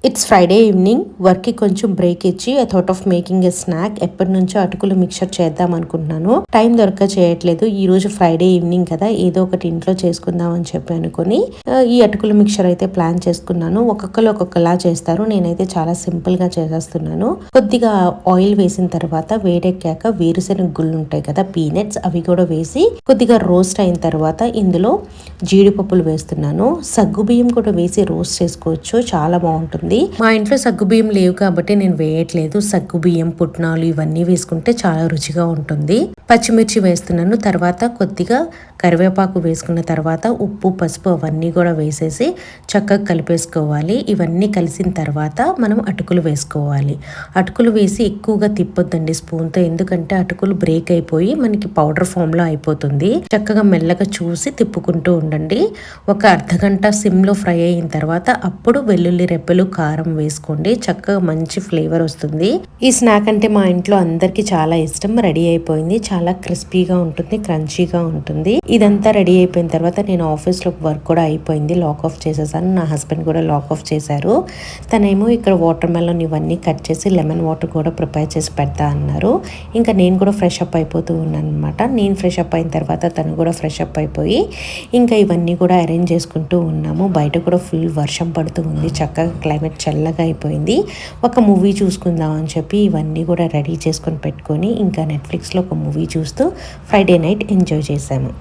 It's Friday evening. వర్క్కి కొంచెం break ఇచ్చి I thought of making a snack. ఎప్పటి నుంచో అటుకులు మిక్చర్ చేద్దాం అనుకుంటున్నాను. టైం దొరక చేయట్లేదు. ఈ రోజు ఫ్రైడే ఈవినింగ్ కదా, ఏదో ఒకటి ఇంట్లో చేసుకుందాం అని చెప్పి అనుకుని ఈ అటుకుల మిక్చర్ అయితే ప్లాన్ చేసుకున్నాను. ఒక్కొక్కరు ఒక్కొక్కలా చేస్తారు. నేనైతే చాలా సింపుల్ గా చేసేస్తున్నాను. కొద్దిగా ఆయిల్ వేసిన తర్వాత వేడెక్కాక వేరుశెనగ గుళ్ళు ఉంటాయి కదా, పీనట్స్, అవి కూడా వేసి కొద్దిగా రోస్ట్ అయిన తర్వాత ఇందులో జీడిపప్పులు వేస్తున్నాను. సగ్గు బియ్యం కూడా వేసి రోస్ట్ చేసుకోవచ్చు, చాలా బాగుంటుంది. మా ఇంట్లో సగ్గుబియ్యం లేవు కాబట్టి నేను వేయట్లేదు. సగ్గుబియ్యం, పుట్నాలు ఇవన్నీ వేసుకుంటే చాలా రుచిగా ఉంటుంది. పచ్చిమిర్చి వేస్తున్నాను. తర్వాత కొద్దిగా కరివేపాకు వేసుకున్న తర్వాత ఉప్పు, పసుపు అవన్నీ కూడా వేసేసి చక్కగా కలిపేసుకోవాలి. ఇవన్నీ కలిసిన తర్వాత మనం అటుకులు వేసుకోవాలి. అటుకులు వేసి ఎక్కువగా తిప్పొద్దండి స్పూన్తో, ఎందుకంటే అటుకులు బ్రేక్ అయిపోయి మనకి పౌడర్ ఫామ్లో అయిపోతుంది. చక్కగా మెల్లగా చూసి తిప్పుకుంటూ ఉండండి. ఒక అర్ధగంట సిమ్లో ఫ్రై అయిన తర్వాత అప్పుడు వెల్లుల్లి రెబ్బలు, కారం వేసుకోండి. చక్కగా మంచి ఫ్లేవర్ వస్తుంది. ఈ స్నాక్ అంటే మా ఇంట్లో అందరికి చాలా ఇష్టం. రెడీ అయిపోయింది. చాలా క్రిస్పీగా ఉంటుంది, క్రంచీగా ఉంటుంది. ఇదంతా రెడీ అయిపోయిన తర్వాత నేను ఆఫీస్లో వర్క్ కూడా అయిపోయింది, లాక్ ఆఫ్ చేసేసాను. నా హస్బెండ్ కూడా లాక్ ఆఫ్ చేశారు. తనేమో ఇక్కడ వాటర్ మెలన్ ఇవన్నీ కట్ చేసి లెమన్ వాటర్ కూడా ప్రిపేర్ చేసి పెడతా అన్నారు. ఇంకా నేను కూడా ఫ్రెష్ అప్ అయిపోతూ ఉన్నాను అనమాట. నేను ఫ్రెష్ అప్ అయిన తర్వాత తను కూడా ఫ్రెష్ అప్ అయిపోయి ఇంకా ఇవన్నీ కూడా అరేంజ్ చేసుకుంటూ ఉన్నాము. బయట కూడా ఫుల్ వర్షం పడుతూ ఉంది. చక్కగా క్లైమేట్ చల్లగా అయిపోయింది. ఒక మూవీ చూసుకుందాం అని చెప్పి ఇవన్నీ కూడా రెడీ చేసుకొని పెట్టుకొని ఇంకా నెట్ఫ్లిక్స్లో ఒక మూవీ చూస్తూ ఫ్రైడే నైట్ ఎంజాయ్ చేశాము.